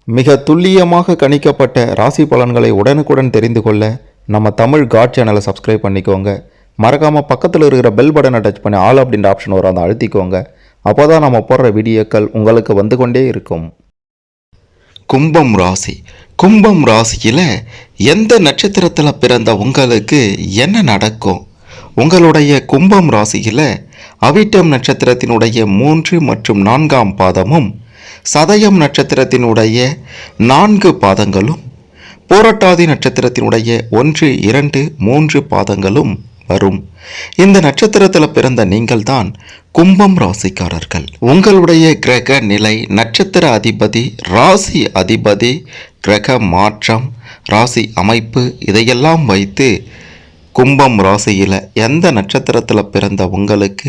மிக துல்லியமாக கணிக்கப்பட்ட ராசி பலன்களை உடனுக்குடன் தெரிந்து கொள்ள நம்ம தமிழ் காட் சேனலை சப்ஸ்கிரைப் பண்ணிக்கோங்க. மறக்காமல் பக்கத்தில் இருக்கிற பெல் பட்டனை டச் பண்ணி ஆல் அப்படின்ற ஆப்ஷன் வரும், அதை அழுத்திக்கோங்க. அப்போ தான் நம்ம போடுற வீடியோக்கள் உங்களுக்கு வந்து கொண்டே இருக்கும். கும்பம் ராசி. கும்பம் ராசியில் எந்த நட்சத்திரத்தில் பிறந்த உங்களுக்கு என்ன நடக்கும்? உங்களுடைய கும்பம் ராசியில் அவிட்டம் நட்சத்திரத்தினுடைய 3 மற்றும் 4ஆம் பாதமும், சதயம் நட்சத்திரத்தினுடைய 4 பாதங்களும், போராட்டாதி நட்சத்திரத்தினுடைய 1, 2, 3 பாதங்களும் வரும். இந்த நட்சத்திரத்தில் பிறந்த நீங்கள் தான் கும்பம் ராசிக்காரர்கள். உங்களுடைய கிரக நிலை, நட்சத்திர அதிபதி, ராசி அதிபதி, கிரக மாற்றம், ராசி அமைப்பு இதையெல்லாம் வைத்து கும்பம் ராசியில் எந்த நட்சத்திரத்தில் பிறந்த உங்களுக்கு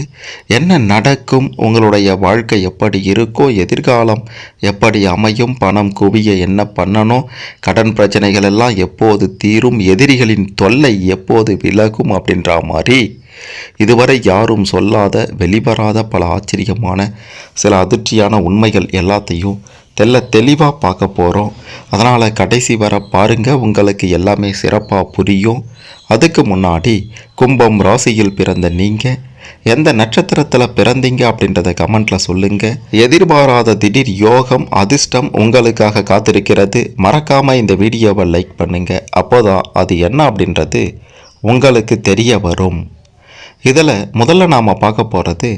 என்ன நடக்கும், உங்களுடைய வாழ்க்கை எப்படி இருக்கோ, எதிர்காலம் எப்படி அமையும், பணம் குவிய என்ன பண்ணணும், கடன் பிரச்சனைகள் எல்லாம் எப்போது தீரும், எதிரிகளின் தொல்லை எப்போது விலகும் அப்படின்ற மாதிரி இதுவரை யாரும் சொல்லாத வெளிவராத பல ஆச்சரியமான சில அதிர்ச்சியான உண்மைகள் எல்லாத்தையும் தெளிவாக பார்க்க போகிறோம். அதனால் கடைசி வர பாருங்கள், உங்களுக்கு எல்லாமே சிறப்பாக புரியும். அதுக்கு முன்னாடி கும்பம் ராசியில் பிறந்த நீங்கள் எந்த நட்சத்திரத்தில் பிறந்தீங்க அப்படின்றத கமெண்ட்டில் சொல்லுங்கள். எதிர்பாராத திடீர் யோகம், அதிர்ஷ்டம் உங்களுக்காக காத்திருக்கிறது. மறக்காமல் இந்த வீடியோவை லைக் பண்ணுங்கள். அப்போதான் அது என்ன அப்படின்றது உங்களுக்கு தெரிய வரும். இதில் முதல்ல நாம் பார்க்க போகிறது,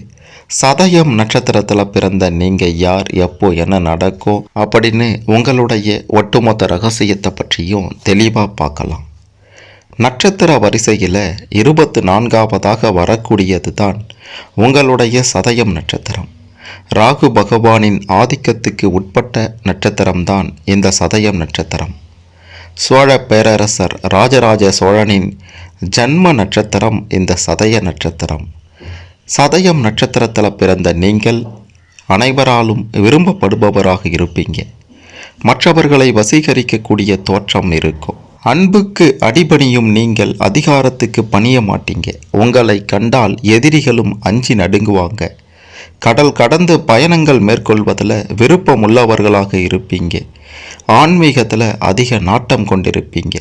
சதயம் நட்சத்திரத்தில் பிறந்த நீங்கள் யார், எப்போ என்ன நடக்கும் அப்படின்னு உங்களுடைய ஒட்டுமொத்த ரகசியத்தை பற்றியும் தெளிவாக பார்க்கலாம். நட்சத்திர வரிசையில் 24ஆவதாக வரக்கூடியது தான் உங்களுடைய சதயம் நட்சத்திரம். ராகு பகவானின் ஆதிக்கத்துக்கு உட்பட்ட நட்சத்திரம்தான் இந்த சதயம் நட்சத்திரம். சோழ பேரரசர் ராஜராஜ சோழனின் ஜன்ம நட்சத்திரம் இந்த சதய நட்சத்திரம். சதயம் நட்சத்திரத்தில் பிறந்த நீங்கள் அனைவராலும் விரும்பப்படுபவராக இருப்பீங்க. மற்றவர்களை வசீகரிக்கக்கூடிய தோற்றம் இருக்கும். அன்புக்கு அடிபணியும் நீங்கள் அதிகாரத்துக்கு பணிய மாட்டீங்க. உங்களை கண்டால் எதிரிகளும் அஞ்சி நடுங்குவாங்க. கடல் கடந்து பயணங்கள் மேற்கொள்வதில் விருப்பம் உள்ளவர்களாக இருப்பீங்க. ஆன்மீகத்தில் அதிக நாட்டம் கொண்டிருப்பீங்க.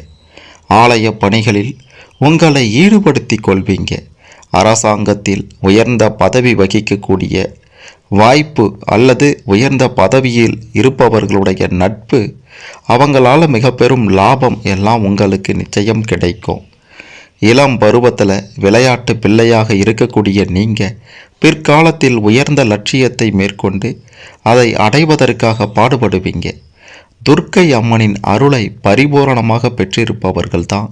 ஆலய பணிகளில் உங்களை ஈடுபடுத்தி கொள்வீங்க. அரசாங்கத்தில் உயர்ந்த பதவி வகிக்கக்கூடிய வாய்ப்பு அல்லது உயர்ந்த பதவியில் இருப்பவர்களுடைய நட்பு, அவங்களால மிக பெரும் லாபம் எல்லாம் உங்களுக்கு நிச்சயம் கிடைக்கும். இளம் பருவத்தில் விளையாட்டு பிள்ளையாக இருக்கக்கூடிய நீங்கள் பிற்காலத்தில் உயர்ந்த லட்சியத்தை மேற்கொண்டு அதை அடைவதற்காக பாடுபடுவீங்க. துர்க்கை அம்மனின் அருளை பரிபூரணமாக பெற்றிருப்பவர்கள்தான்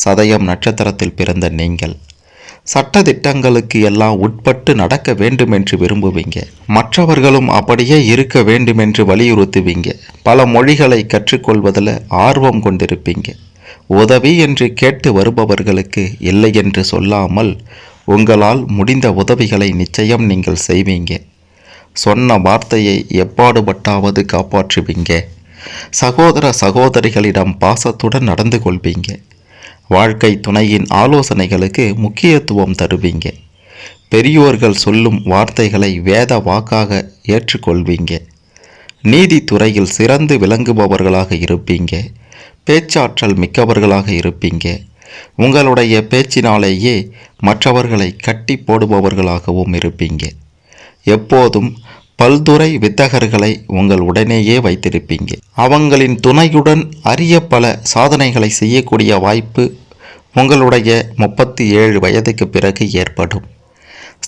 சதயம் நட்சத்திரத்தில் பிறந்த நீங்கள். சட்டதிட்டங்களுக்கு எல்லாம் உட்பட்டு நடக்க வேண்டுமென்று விரும்புவீங்க. மற்றவர்களும் அப்படியே இருக்க வேண்டுமென்று வலியுறுத்துவீங்க. பல மொழிகளை கற்றுக்கொள்வதில் ஆர்வம் கொண்டிருப்பீங்க. உதவி என்று கேட்டு வருபவர்களுக்கு இல்லை என்று சொல்லாமல் உங்களால் முடிந்த உதவிகளை நிச்சயம் நீங்கள் செய்வீங்க. சொன்ன வார்த்தையை எப்பாடுபட்டாவது காப்பாற்றுவீங்க. சகோதர சகோதரிகளிடம் பாசத்துடன் நடந்து கொள்வீங்க. வாழ்க்கை துணையின் ஆலோசனைகளுக்கு முக்கியத்துவம் தருவீங்க. பெரியோர்கள் சொல்லும் வார்த்தைகளை வேத வாக்காக ஏற்றுக்கொள்வீங்க. நீதித்துறையில் சிறந்து விளங்குபவர்களாக இருப்பீங்க. பேச்சாற்றல் மிக்கவர்களாக இருப்பீங்க. உங்களுடைய பேச்சினாலேயே மற்றவர்களை கட்டி போடுபவர்களாகவும் இருப்பீங்க. எப்போதும் பல்துறை வித்தகர்களை உங்கள் உடனேயே வைத்திருப்பீங்க. அவங்களின் துணையுடன் அரிய பல சாதனைகளை செய்யக்கூடிய வாய்ப்பு உங்களுடைய 37 வயதுக்கு பிறகு ஏற்படும்.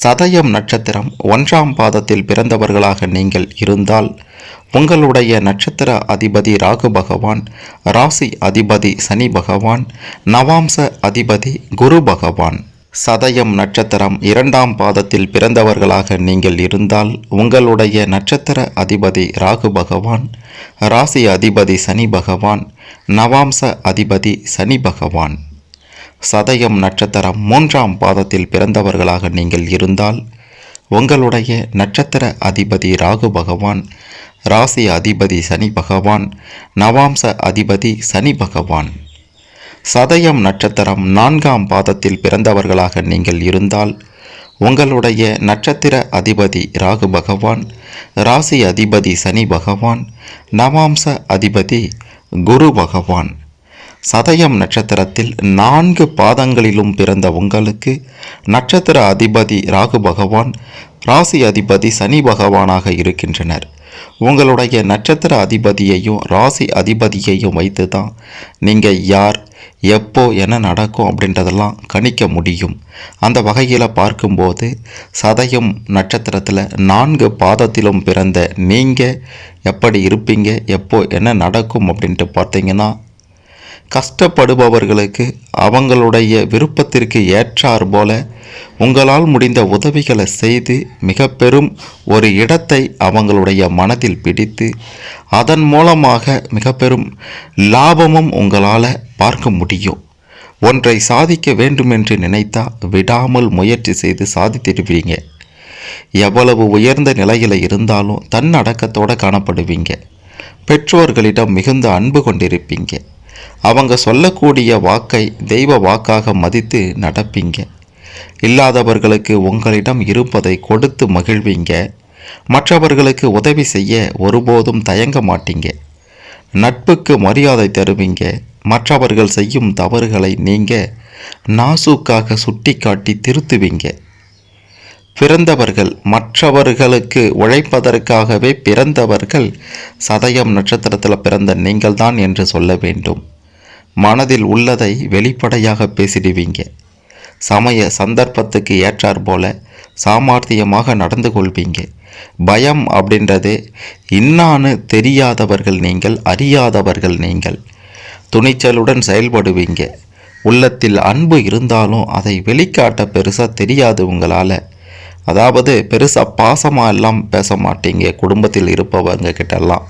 சதயம் நட்சத்திரம் 1ஆம் பாதத்தில் பிறந்தவர்களாக நீங்கள் இருந்தால் உங்களுடைய நட்சத்திர அதிபதி ராகு பகவான், ராசி அதிபதி சனி பகவான், நவாம்ச அதிபதி குரு பகவான். சதயம் நட்சத்திரம் 2ஆம் பாதத்தில் பிறந்தவர்களாக நீங்கள் இருந்தால் உங்களுடைய நட்சத்திர அதிபதி ராகு பகவான், ராசி அதிபதி சனி பகவான், நவாம்ச அதிபதி சனி பகவான். சதயம் நட்சத்திரம் 3ஆம் பாதத்தில் பிறந்தவர்களாக நீங்கள் இருந்தால் உங்களுடைய நட்சத்திர அதிபதி ராகு பகவான், ராசி அதிபதி சனி பகவான், நவாம்ச அதிபதி சனி பகவான். சதயம் நட்சத்திரம் 4ஆம் பாதத்தில் பிறந்தவர்களாக நீங்கள் இருந்தால் உங்களுடைய நட்சத்திர அதிபதி ராகு பகவான், ராசி அதிபதி சனி பகவான், நவாம்ச அதிபதி குரு பகவான். சதயம் நட்சத்திரத்தில் 4 பாதங்களிலும் பிறந்த உங்களுக்கு நட்சத்திர அதிபதி ராகு பகவான், ராசி அதிபதி சனி பகவானாக இருக்கின்றனர். உங்களுடைய நட்சத்திர அதிபதியையும் ராசி அதிபதியையும் வைத்து தான் நீங்கள் யார், எப்போ என்ன நடக்கும் அப்படின்றதெல்லாம் கணிக்க முடியும். அந்த வகையில் பார்க்கும்போது சதயம் நட்சத்திரத்தில் 4 பாதத்திலும் பிறந்த நீங்கள் எப்படி இருப்பீங்க, எப்போ என்ன நடக்கும் அப்படின்ட்டு பார்த்தீங்கன்னா, கஷ்டப்படுபவர்களுக்கு அவங்களுடைய விருப்பத்திற்கு ஏற்றார் போல உங்களால் முடிந்த உதவிகளை செய்து மிக பெரும் ஒரு இடத்தை அவங்களுடைய மனதில் பிடித்து அதன் மூலமாக மிக பெரும் லாபமும் உங்களால் பார்க்க முடியும். ஒன்றை சாதிக்க வேண்டுமென்று நினைத்தா விடாமல் முயற்சி செய்து சாதித்திடுவீங்க. எவ்வளவு உயர்ந்த நிலையில் இருந்தாலும் தன்னடக்கத்தோடு காணப்படுவீங்க. பெற்றோர்களிடம் மிகுந்த அன்பு கொண்டிருப்பீங்க. அவங்க சொல்லக்கூடிய வாக்கை தெய்வ வாக்காக மதித்து நடப்பீங்க. இல்லாதவர்களுக்கு உங்களிடம் இருப்பதை கொடுத்து மகிழ்வீங்க. மற்றவர்களுக்கு உதவி செய்ய ஒருபோதும் தயங்க மாட்டீங்க. நட்புக்கு மரியாதை தருவீங்க. மற்றவர்கள் செய்யும் தவறுகளை நீங்கள் நாசூக்காக சுட்டிக்காட்டி திருத்துவீங்க. பிறந்தவர்கள் மற்றவர்களுக்கு உழைப்பதற்காகவே பிறந்தவர்கள் சதயம் நட்சத்திரத்தில் பிறந்த நீங்கள்தான் என்று சொல்ல வேண்டும். மனதில் உள்ளதை வெளிப்படையாக பேசிடுவீங்க. சமய சந்தர்ப்பத்துக்கு ஏற்றாற் போல சாமர்த்தியமாக நடந்து கொள்வீங்க. பயம் அப்படின்றது இன்னான்னு தெரியாதவர்கள் நீங்கள், அறியாதவர்கள் நீங்கள். துணிச்சலுடன் செயல்படுவீங்க. உள்ளத்தில் அன்பு இருந்தாலும் அதை வெளிக்காட்ட பெருசாக தெரியாது உங்களால். அதாவது பெருசாக பாசமாக எல்லாம் பேச மாட்டீங்க. குடும்பத்தில் இருப்பவங்க கிட்டெல்லாம்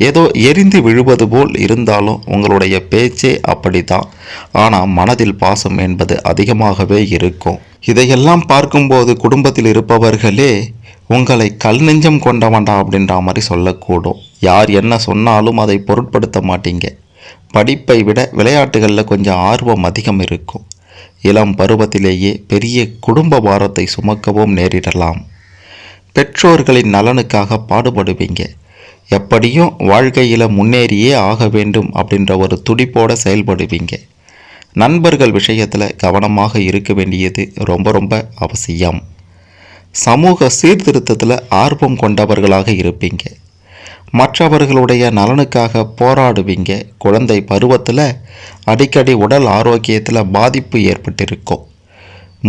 ஏதோ எரிந்து விழுவது போல் இருந்தாலும் உங்களுடைய பேச்சே அப்படி தான். ஆனால் மனதில் பாசம் என்பது அதிகமாகவே இருக்கும். இதையெல்லாம் பார்க்கும்போது குடும்பத்தில் இருப்பவர்களே உங்களை கல் நெஞ்சம் கொண்டவன்டா அப்படின்ற மாதிரி சொல்லக்கூடும். யார் என்ன சொன்னாலும் அதை பொருட்படுத்த மாட்டீங்க. படிப்பை விட விளையாட்டுகளில் கொஞ்சம் ஆர்வம் அதிகம் இருக்கும். இளம் பருவத்திலேயே பெரிய குடும்ப பாரத்தை சுமக்கவும் நேரிடலாம். பெற்றோர்களின் நலனுக்காக பாடுபடுவீங்க. எப்படியும் வாழ்க்கையில் முன்னேறியே ஆக வேண்டும் அப்படின்ற ஒரு துடிப்போடு செயல்படுவீங்க. நண்பர்கள் விஷயத்தில் கவனமாக இருக்க வேண்டியது ரொம்ப ரொம்ப அவசியம். சமூக சீர்திருத்தத்தில் ஆர்வம் கொண்டவர்களாக இருப்பீங்க. மற்றவர்களுடைய நலனுக்காக போராடுவீங்க. குழந்தை பருவத்தில் அடிக்கடி உடல் ஆரோக்கியத்தில் பாதிப்பு ஏற்பட்டிருக்கும்.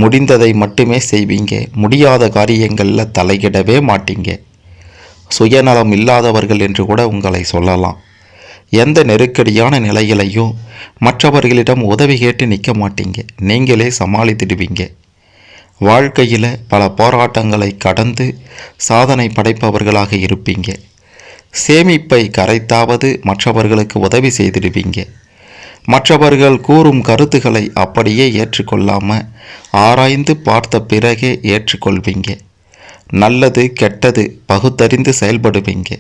முடிந்ததை மட்டுமே செய்வீங்க. முடியாத காரியங்களில் தலையிடவே மாட்டீங்க. சுயநலம் இல்லாதவர்கள் என்று கூட உங்களை சொல்லலாம். எந்த நெருக்கடியான நிலையிலையும் மற்றவர்களிடம் உதவி கேட்டு நிற்க மாட்டீங்க. நீங்களே சமாளித்திடுவீங்க. வாழ்க்கையில் பல போராட்டங்களை கடந்து சாதனை படைப்பவர்களாக இருப்பீங்க. சேமிப்பை கரைத்தாவது மற்றவர்களுக்கு உதவி செய்திடுவீங்க. மற்றவர்கள் கூறும் கருத்துக்களை அப்படியே ஏற்றுக்கொள்ளாமல் ஆராய்ந்து பார்த்த பிறகே ஏற்றுக்கொள்வீங்க. நல்லது கெட்டது பகுத்தறிந்து செயல்படுவீங்க.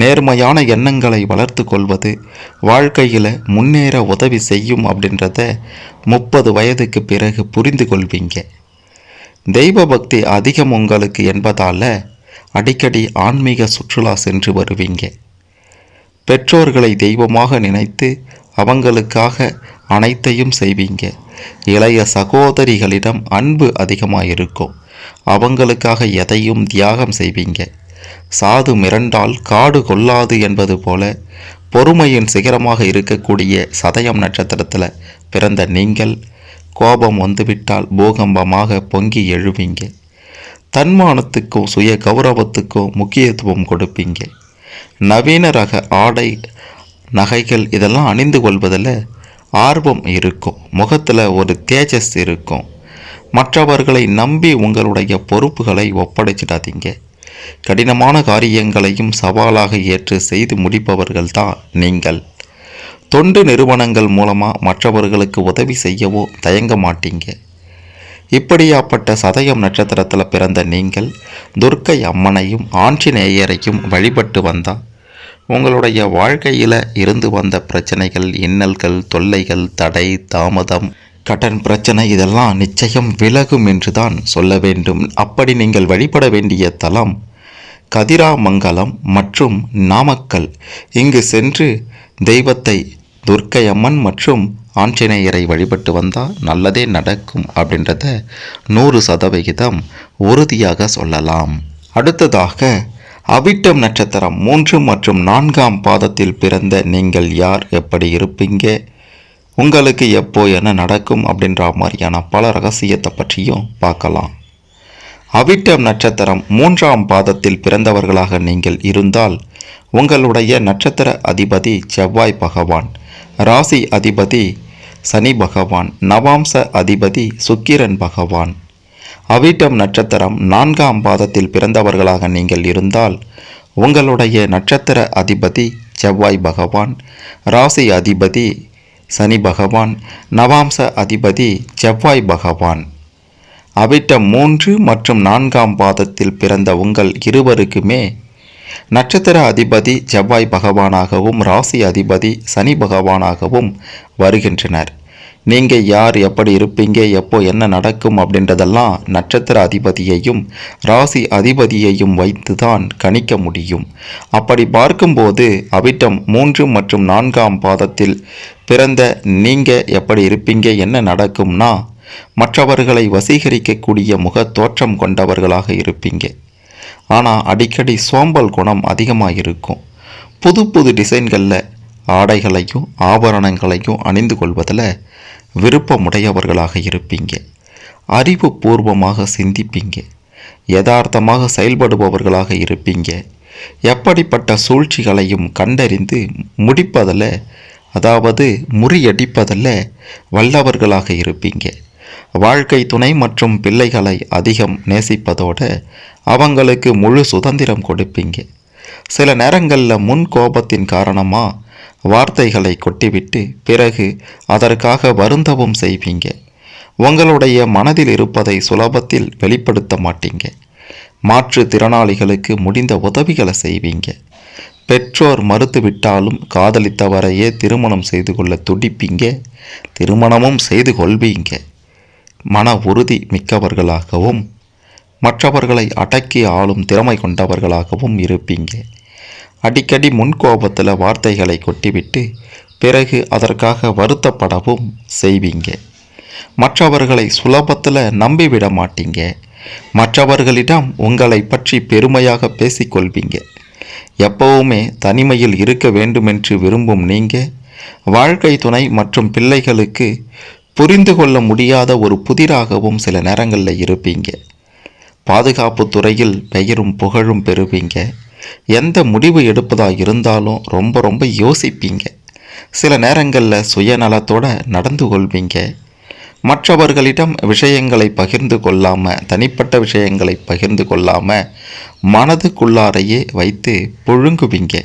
நேர்மையான எண்ணங்களை வளர்த்து கொள்வது வாழ்க்கையில் முன்னேற உதவி செய்யும் அப்படின்றத 30 வயதுக்கு பிறகு புரிந்து கொள்வீங்க. தெய்வ பக்தி அதிகம் உங்களுக்கு என்பதால் அடிக்கடி ஆன்மீக சுற்றுலா சென்று வருவீங்க. பெற்றோர்களை தெய்வமாக நினைத்து அவங்களுக்காக அனைத்தையும் செய்வீங்க. இளைய சகோதரிகளிடம் அன்பு அதிகமாக இருக்கும். அவங்களுக்காக எதையும் தியாகம் செய்வீங்க. சாது மிரண்டால் காடு கொள்ளாது என்பது போல பொறுமையின் சிகரமாக இருக்கக்கூடிய சதயம் நட்சத்திரத்தில் பிறந்த நீங்கள் கோபம் வந்துவிட்டால் பூகம்பமாக பொங்கி எழுவீங்க. தன்மானத்துக்கும் சுய கௌரவத்துக்கும் முக்கியத்துவம் கொடுப்பீங்க. நவீன ரக ஆடை நகைகள் இதெல்லாம் அணிந்து கொள்வதில் ஆர்வம் இருக்கும். முகத்தில் ஒரு தேஜஸ் இருக்கும். மற்றவர்களை நம்பி உங்களுடைய பொறுப்புகளை ஒப்படைச்சிடாதீங்க. கடினமான காரியங்களையும் சவாலாக ஏற்று செய்து முடிப்பவர்கள் தான் நீங்கள். தொண்டு நிறுவனங்கள் மூலமாக மற்றவர்களுக்கு உதவி செய்யவோ தயங்க மாட்டீங்க. இப்படியாப்பட்ட சதயம் நட்சத்திரத்தில் பிறந்த நீங்கள் துர்க்கை அம்மனையும் ஆஞ்சநேயரையும் வழிபட்டு வந்தால் உங்களுடைய வாழ்க்கையில் இருந்து வந்த பிரச்சனைகள், இன்னல்கள், தொல்லைகள், தடை, தாமதம் கடன் பிரச்சனை இதெல்லாம் நிச்சயம் விலகும் என்றுதான் சொல்ல வேண்டும். அப்படி நீங்கள் வழிபட வேண்டிய தலம் கதிராமங்கலம் மற்றும் நாமக்கல். இங்கு சென்று தெய்வத்தை துர்க்கை அம்மன் மற்றும் ஆஞ்சநேயரை வழிபட்டு வந்தால் நல்லதே நடக்கும் அப்படின்றத 100% உறுதியாக சொல்லலாம். அடுத்ததாக அவிட்டம் நட்சத்திரம் 3 மற்றும் 4ஆம் பாதத்தில் பிறந்த நீங்கள் யார், எப்படி இருப்பீங்க, உங்களுக்கு எப்போ என்ன நடக்கும் அப்படின்ற மாதிரியான பல ரகசியத்தை பற்றியும் பார்க்கலாம். அவிட்டம் நட்சத்திரம் 3ஆம் பாதத்தில் பிறந்தவர்களாக நீங்கள் இருந்தால் உங்களுடைய நட்சத்திர அதிபதி செவ்வாய் பகவான், ராசி அதிபதி சனி பகவான், நவாம்ச அதிபதி சுக்கிரன் பகவான். அவிட்டம் நட்சத்திரம் 4ஆம் பாதத்தில் பிறந்தவர்களாக நீங்கள் இருந்தால் உங்களுடைய நட்சத்திர அதிபதி செவ்வாய் பகவான், ராசி அதிபதி சனி பகவான், நவாம்ச அதிபதி செவ்வாய் பகவான். அவிட்டம் 3 மற்றும் 4ஆம் பாதத்தில் பிறந்த உங்கள் இருவருக்குமே நட்சத்திர அதிபதி செவ்வாய் பகவானாகவும் ராசி அதிபதி சனி பகவானாகவும் வருகின்றனர். நீங்கள் யார், எப்படி இருப்பீங்க, எப்போ என்ன நடக்கும் அப்படின்றதெல்லாம் நட்சத்திர அதிபதியையும் ராசி அதிபதியையும் வைத்து தான் கணிக்க முடியும். அப்படி பார்க்கும்போது அவிட்டம் 3 மற்றும் 4ஆம் பாதத்தில் பிறந்த நீங்கள் எப்படி இருப்பீங்க, என்ன நடக்கும்னா, மற்றவர்களை வசீகரிக்கக்கூடிய முக தோற்றம் கொண்டவர்களாக இருப்பீங்க. ஆனால் அடிக்கடி சோம்பல் குணம் அதிகமாக இருக்கும். புது புது டிசைன்களில் ஆடைகளையும் ஆபரணங்களையும் அணிந்து கொள்வதில் விருப்பமுடையவர்களாக இருப்பீங்க. அறிவுபூர்வமாக சிந்திப்பீங்க. யதார்த்தமாக செயல்படுபவர்களாக இருப்பீங்க. எப்படிப்பட்ட சூழ்ச்சிகளையும் கண்டறிந்து முடிப்பதில், அதாவது முறியடிப்பதில் வல்லவர்களாக இருப்பீங்க. வாழ்க்கை துணை மற்றும் பிள்ளைகளை அதிகம் நேசிப்பதோடு அவங்களுக்கு முழு சுதந்திரம் கொடுப்பீங்க. சில நேரங்களில் முன் கோபத்தின் காரணமாக வார்த்தைகளை கொட்டிவிட்டு பிறகு அதற்காக வருந்தவும் செய்வீங்க. உங்களுடைய மனதில் இருப்பதை சுலபத்தில் வெளிப்படுத்த மாட்டீங்க. மாற்றுத்திறனாளிகளுக்கு முடிந்த உதவிகளை செய்வீங்க. பெற்றோர் மறுத்துவிட்டாலும் காதலித்தவரையே திருமணம் செய்து கொள்ள துடிப்பீங்க. திருமணமும் செய்து கொள்வீங்க. மன உறுதி மிக்கவர்களாகவும் மற்றவர்களை அடக்கி ஆளும் திறமை கொண்டவர்களாகவும் இருப்பீங்க. அடிக்கடி முன்கோபத்தில் வார்த்தைகளை கொட்டிவிட்டு பிறகு அதற்காக வருத்தப்படவும் செய்வீங்க. மற்றவர்களை சுலபத்தில் நம்பிவிட மாட்டீங்க. மற்றவர்களிடம் உங்களை பற்றி பெருமையாக பேசிக்கொள்வீங்க. எப்பவுமே தனிமையில் இருக்க வேண்டுமென்று விரும்பும் நீங்கள் வாழ்க்கை துணை மற்றும் பிள்ளைகளுக்கு புரிந்து கொள்ள முடியாத ஒரு புதிராகவும் சில நேரங்களில் இருப்பீங்க. பாதுகாப்பு துறையில் பெயரும் புகழும் பெறுவீங்க. எந்த முடிவு எடுப்பதாக இருந்தாலும் ரொம்ப யோசிப்பீங்க. சில நேரங்களில் சுயநலத்தோடு நடந்து கொள்வீங்க. மற்றவர்களிடம் விஷயங்களை பகிர்ந்து கொள்ளாமல், தனிப்பட்ட விஷயங்களை பகிர்ந்து கொள்ளாமல் மனதுக்குள்ளாரையே வைத்து புழுங்குவீங்க.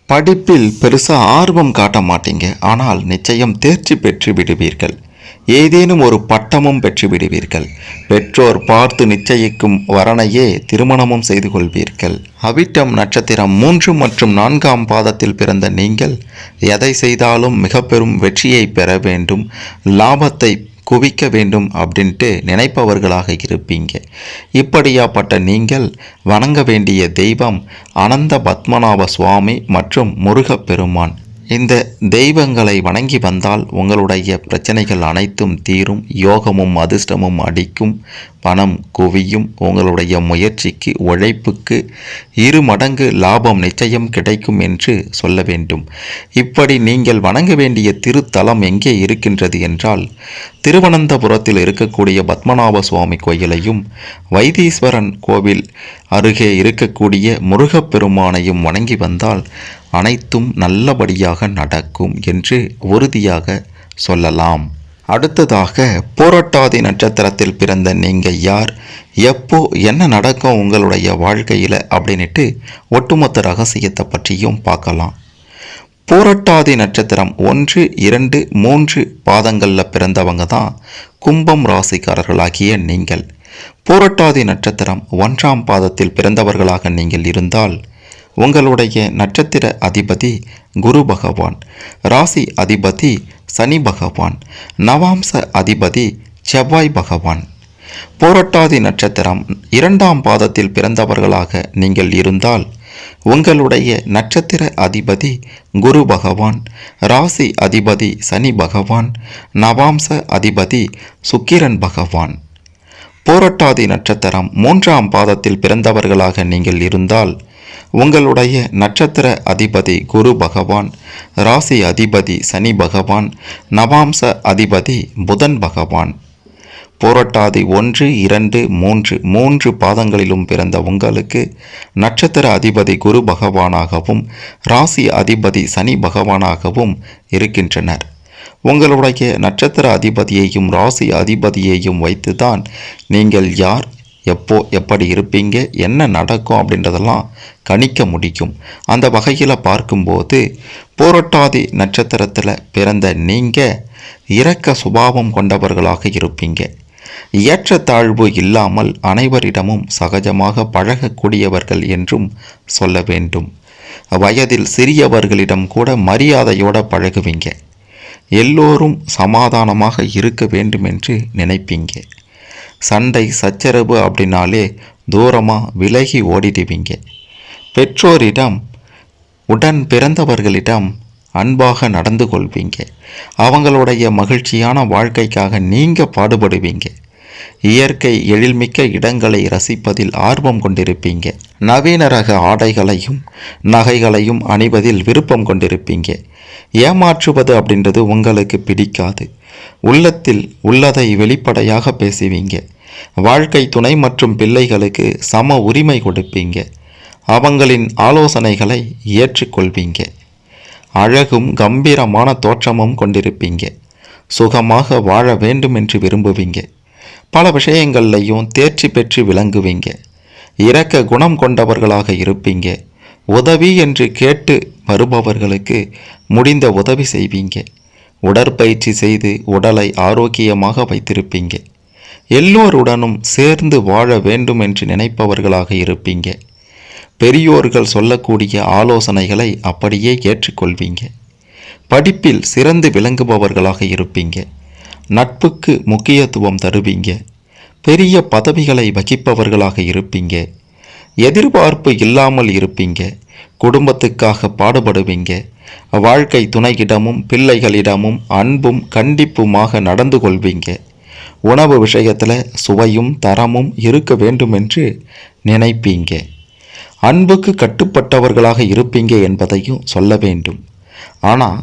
படிப்பில் பெருசாக ஆர்வம் காட்ட மாட்டீங்க. ஆனால் நிச்சயம் தேர்ச்சி பெற்று விடுவீர்கள். ஏதேனும் ஒரு பட்டமும் பெற்று விடுவீர்கள். பெற்றோர் பார்த்து நிச்சயிக்கும் வரனையே திருமணமும் செய்து கொள்வீர்கள். அவிட்டம் நட்சத்திரம் 3 மற்றும் 4ஆம் பாதத்தில் பிறந்த நீங்கள் எதை செய்தாலும் மிக பெரும் வெற்றியை பெற வேண்டும், லாபத்தை குவிக்க வேண்டும் அப்படின்ட்டு நினைப்பவர்களாக இருப்பீங்க. இப்படியாப்பட்ட நீங்கள் வணங்க வேண்டிய தெய்வம் அனந்த பத்மநாப சுவாமி மற்றும் முருகப்பெருமான். இந்த தெய்வங்களை வணங்கி வந்தால் உங்களுடைய பிரச்சனைகள் அனைத்தும் தீரும். யோகமும் அதிர்ஷ்டமும் அடிக்கும். பணம் குவியும். உங்களுடைய முயற்சிக்கு உழைப்புக்கு 2 மடங்கு லாபம் நிச்சயம் கிடைக்கும் என்று சொல்ல வேண்டும். இப்படி நீங்கள் வணங்க வேண்டிய திருத்தலம் எங்கே இருக்கின்றது என்றால், திருவனந்தபுரத்தில் இருக்கக்கூடிய பத்மநாப சுவாமி கோயிலையும் வைத்தீஸ்வரன் கோவில் அருகே இருக்கக்கூடிய முருகப்பெருமானையும் வணங்கி வந்தால் அனைத்தும் நல்லபடியாக நடக்கும் என்று உறுதியாக சொல்லலாம். அடுத்ததாக பூரட்டாதி நட்சத்திரத்தில் பிறந்த நீங்கள் யார், எப்போ என்ன நடக்கும் உங்களுடைய வாழ்க்கையில் அப்படின்ட்டு ஒட்டுமொத்த ரகசியத்தை பற்றியும் பார்க்கலாம். பூரட்டாதி நட்சத்திரம் 1, 2, 3 பாதங்களில் பிறந்தவங்க தான் கும்பம் ராசிக்காரர்களாகிய நீங்கள். பூரட்டாதி நட்சத்திரம் 1ஆம் பாதத்தில் பிறந்தவர்களாக நீங்கள் இருந்தால் உங்களுடைய நட்சத்திர அதிபதி குரு பகவான், ராசி அதிபதி சனி பகவான். நவாம்ச அதிபதி செவ்வாய் பகவான். பூரட்டாதி நட்சத்திரம் 2ஆம் பாதத்தில் பிறந்தவர்களாக நீங்கள் இருந்தால் உங்களுடைய நட்சத்திர அதிபதி குரு பகவான், ராசி அதிபதி சனி பகவான், நவாம்ச அதிபதி சுக்கிரன் பகவான். பூரட்டாதி நட்சத்திரம் 3ஆம் பாதத்தில் பிறந்தவர்களாக நீங்கள் இருந்தால் உங்களுடைய நட்சத்திர அதிபதி குரு பகவான், ராசி அதிபதி சனி பகவான், நவாம்ச அதிபதி புதன் பகவான். பூரட்டாதி 1, 2, 3 பாதங்களிலும் பிறந்த உங்களுக்கு நட்சத்திர அதிபதி குரு பகவானாகவும் ராசி அதிபதி சனி பகவானாகவும் இருக்கின்றனர். உங்களுடைய நட்சத்திர அதிபதியையும் ராசி அதிபதியையும் வைத்துதான் நீங்கள் யார், எப்போ, எப்படி இருப்பீங்க, என்ன நடக்கும் அப்படின்றதெல்லாம் கணிக்க முடியும். அந்த வகையில் பார்க்கும்போது பூரட்டாதி நட்சத்திரத்தில் பிறந்த நீங்கள் இரக்க சுபாவம் கொண்டவர்களாக இருப்பீங்க. ஏற்றத்தாழ்வு இல்லாமல் அனைவரிடமும் சகஜமாக பழகக்கூடியவர்கள் என்றும் சொல்ல வேண்டும். வயதில் சிறியவர்களிடம் கூட மரியாதையோடு பழகுவீங்க. எல்லோரும் சமாதானமாக இருக்க வேண்டும் என்று நினைப்பீங்க. சண்டை சச்சரவு அப்படின்னாலே தூரமாக விலகி ஓடிடுவீங்க. பெற்றோரிடம், உடன் பிறந்தவர்களிடம் அன்பாக நடந்து கொள்வீங்க. அவங்களுடைய மகிழ்ச்சியான வாழ்க்கைக்காக நீங்கள் பாடுபடுவீங்க. இயற்கை எழில்மிக்க இடங்களை ரசிப்பதில் ஆர்வம் கொண்டிருப்பீங்க. நவீன ரக ஆடைகளையும் நகைகளையும் அணிவதில் விருப்பம் கொண்டிருப்பீங்க. ஏமாற்றுவது அப்படின்றது உங்களுக்கு பிடிக்காது. உள்ளத்தில் உள்ளதை வெளிப்படையாக பேசுவீங்க. வாழ்க்கை துணை மற்றும் பிள்ளைகளுக்கு சம உரிமை கொடுப்பீங்க. அவங்களின் ஆலோசனைகளை ஏற்றுக்கொள்வீங்க. அழகும் கம்பீரமான தோற்றமும் கொண்டிருப்பீங்க. சுகமாக வாழ வேண்டும் என்று விரும்புவீங்க. பல விஷயங்கள்லையும் தேர்ச்சி பெற்று விளங்குவீங்க. இரக்க குணம் கொண்டவர்களாக இருப்பீங்க. உதவி என்று கேட்டு வருபவர்களுக்கு முடிந்த உதவி செய்வீங்க. உடற்பயிற்சி செய்து உடலை ஆரோக்கியமாக வைத்திருப்பீங்க. எல்லோருடனும் சேர்ந்து வாழ வேண்டும் என்று நினைப்பவர்களாக இருப்பீங்க. பெரியோர்கள் சொல்லக்கூடிய ஆலோசனைகளை அப்படியே ஏற்றுக்கொள்வீங்க. படிப்பில் சிறந்து விளங்குபவர்களாக இருப்பீங்க. நட்புக்கு முக்கியத்துவம் தருவீங்க. பெரிய பதவிகளை வகிப்பவர்களாக இருப்பீங்க. எதிர்பார்ப்பு இல்லாமல் இருப்பீங்க. குடும்பத்துக்காக பாடுபடுவீங்க. வாழ்க்கை துணையிடமும் பிள்ளைகளிடமும் அன்பும் கண்டிப்புமாக நடந்து கொள்வீங்க. உணவு விஷயத்தில் சுவையும் தரமும் இருக்க வேண்டும் என்று நினைப்பீங்க. அன்புக்கு கட்டுப்பட்டவர்களாக இருப்பீங்க என்பதையும் சொல்ல வேண்டும். ஆனால்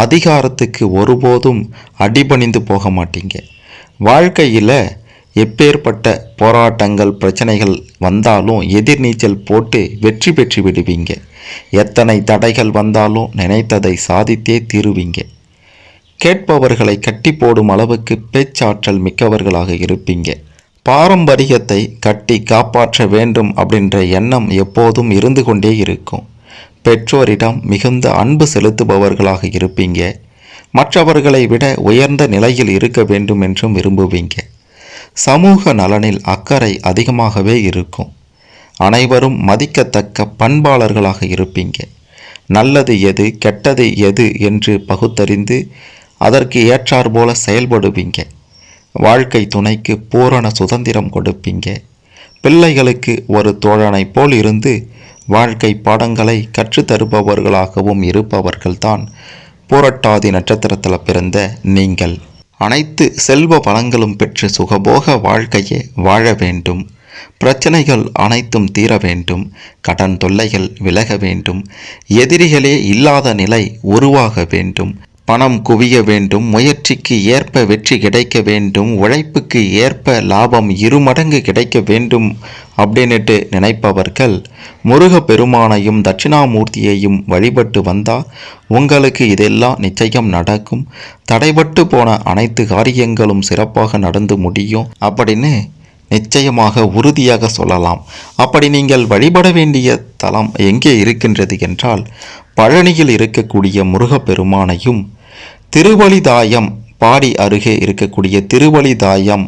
அதிகாரத்துக்கு ஒருபோதும் அடிபணிந்து போக மாட்டீங்க. வாழ்க்கையில் எப்பேற்பட்ட போராட்டங்கள் பிரச்சனைகள் வந்தாலும் எதிர்நீச்சல் போட்டு வெற்றி பெற்று விடுவீங்க. எத்தனை தடைகள் வந்தாலும் நினைத்ததை சாதித்தே தீருவீங்க. கேட்பவர்களை கட்டி போடும் அளவுக்கு பேச்சாற்றல் மிக்கவர்களாக இருப்பீங்க. பாரம்பரியத்தை கட்டி காப்பாற்ற வேண்டும் அப்படின்ற எண்ணம் எப்போதும் இருந்து கொண்டே இருக்கும். பெற்றோரிடம் மிகுந்த அன்பு செலுத்துபவர்களாக இருப்பீங்க. மற்றவர்களை விட உயர்ந்த நிலையில் இருக்க வேண்டும் என்றும் விரும்புவீங்க. சமூக நலனில் அக்கறை அதிகமாகவே இருக்கும். அனைவரும் மதிக்கத்தக்க பண்பாளர்களாக இருப்பீங்க. நல்லது எது கெட்டது எது என்று பகுத்தறிந்து அதற்கு ஏற்றாற்போல செயல்படுவீங்க. வாழ்க்கை துணைக்கு பூரண சுதந்திரம் கொடுப்பீங்க. பிள்ளைகளுக்கு ஒரு தோழனை போல் இருந்து வாழ்க்கை பாடங்களை கற்றுத்தருபவர்களாகவும் இருப்பவர்கள்தான் பூரட்டாதி நட்சத்திரத்தில் பிறந்த நீங்கள். அனைத்து செல்வ வளங்களும் பெற்று சுகபோக வாழ்க்கையை வாழ வேண்டும். பிரச்சனைகள் அனைத்தும் தீர வேண்டும். கடன் தொல்லைகள் விலக வேண்டும். எதிரிகளே இல்லாத நிலை உருவாக வேண்டும். பணம் குவிய வேண்டும். முயற்சிக்கு ஏற்ப வெற்றி கிடைக்க வேண்டும். உழைப்புக்கு ஏற்ப லாபம் 2 மடங்கு கிடைக்க வேண்டும் அப்படின்னுட்டு நினைப்பவர்கள் முருகப்பெருமானையும் தட்சிணாமூர்த்தியையும் வழிபட்டு வந்தால் உங்களுக்கு இதெல்லாம் நிச்சயம் நடக்கும். தடைபட்டு போன அனைத்து காரியங்களும் சிறப்பாக நடந்து முடியும் அப்படின்னு நிச்சயமாக உறுதியாக சொல்லலாம். அப்படி நீங்கள் வழிபட வேண்டிய தலம் எங்கே இருக்கின்றது என்றால் பழனியில் இருக்கக்கூடிய முருகப்பெருமானையும் திருவழிதாயம் பாடி அருகே இருக்கக்கூடிய திருவழிதாயம்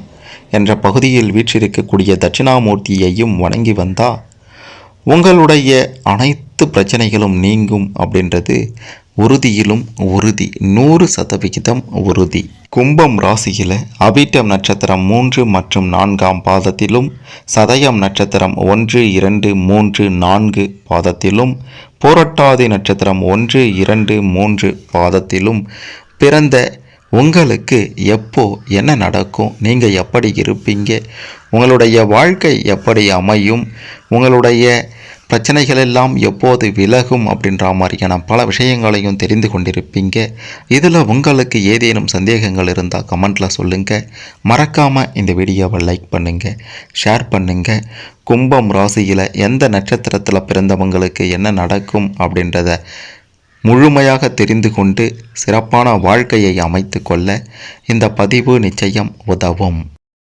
என்ற பகுதியில் வீற்றிருக்கக்கூடிய தட்சிணாமூர்த்தியையும் வணங்கி வந்தால் உங்களுடைய அனைத்து பிரச்சனைகளும் நீங்கும் அப்படின்றது உறுதியிலும் உறுதி, 100% உறுதி. கும்பம் ராசியில் அவிட்டம் நட்சத்திரம் 3 மற்றும் 4ஆம் பாதத்திலும், சதயம் நட்சத்திரம் 1, 2, 3, 4 பாதத்திலும், புரட்டாதி நட்சத்திரம் 1, 2, 3 பாதத்திலும் பிறந்த உங்களுக்கு எப்போ என்ன நடக்கும், நீங்கள் எப்படி இருப்பீங்க, உங்களுடைய வாழ்க்கை எப்படி அமையும், உங்களுடைய பிரச்சனைகள் எல்லாம் எப்போது விலகும் அப்படின்ற மாதிரியான பல விஷயங்களையும் தெரிந்து கொண்டிருப்பீங்க. இதில் உங்களுக்கு ஏதேனும் சந்தேகங்கள் இருந்தால் கமெண்ட்டில் சொல்லுங்கள். மறக்காமல் இந்த வீடியோவை லைக் பண்ணுங்கள், ஷேர் பண்ணுங்கள். கும்பம் ராசியில் எந்த நட்சத்திரத்தில் பிறந்தவங்களுக்கு என்ன நடக்கும் அப்படின்றத முழுமையாக தெரிந்து கொண்டு சிறப்பான வாழ்க்கையை அமைத்து கொள்ள இந்த பதிவு நிச்சயம் உதவும்.